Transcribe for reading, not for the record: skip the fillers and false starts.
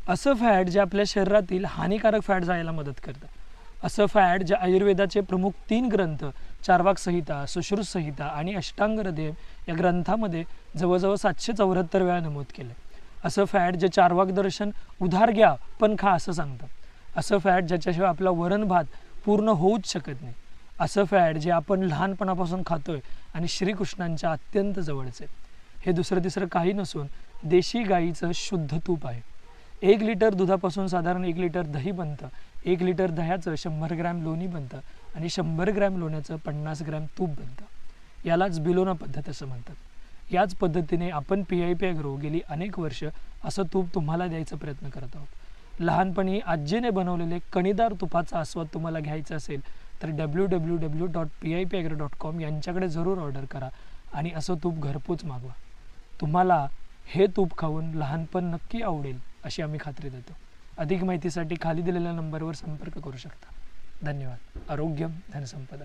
असं फॅट जे आपल्या शरीरातील हानिकारक फॅट जायला मदत करतं. असं फॅट जे आयुर्वेदाचे प्रमुख 3 ग्रंथ चार्वाक संहिता, सुश्रुत संहिता आणि अष्टांग हृदय या ग्रंथामध्ये जवळजवळ 774 वेळा नमूद केलं. असं फॅट जे चार्वाक दर्शन उधार घ्या पण खा असं सांगतं. असं फॅट ज्याच्याशिवाय आपला वरण भात पूर्ण होऊच शकत नाही. असं फॅट जे आपण लहानपणापासून खातोय आणि श्रीकृष्णांच्या अत्यंत जवळचे. हे दुसरं तिसरं काही नसून देशी गाईचं शुद्ध तूप आहे. 1 लिटर दुधापासून साधारण 1 लिटर दही बनतं. 1 लिटर दह्याचं 100 ग्रॅम लोणी बनतं आणि 100 ग्रॅम लोण्याचं 50 ग्रॅम तूप बनतं. यालाच बिलोना पद्धत असं म्हणतात. याच पद्धतीने आपण PIP ॲग्रो गेली अनेक वर्ष असं तूप तुम्हाला द्यायचा प्रयत्न करत आहोत. लहानपणी आजीने बनवलेले कणीदार तुपाचा आस्वाद तुम्हाला घ्यायचा असेल तर www.pipagro.com यांच्याकडे जरूर ऑर्डर करा आणि असं तूप घरपोच मागवा. तुम्हाला हे तूप खाऊन लहानपण नक्की आवडेल अशी आम्ही खात्री देतो. अधिक माहितीसाठी खाली दिलेल्या नंबरवर संपर्क करू शकता. धन्यवाद. आरोग्यम धनसंपदा.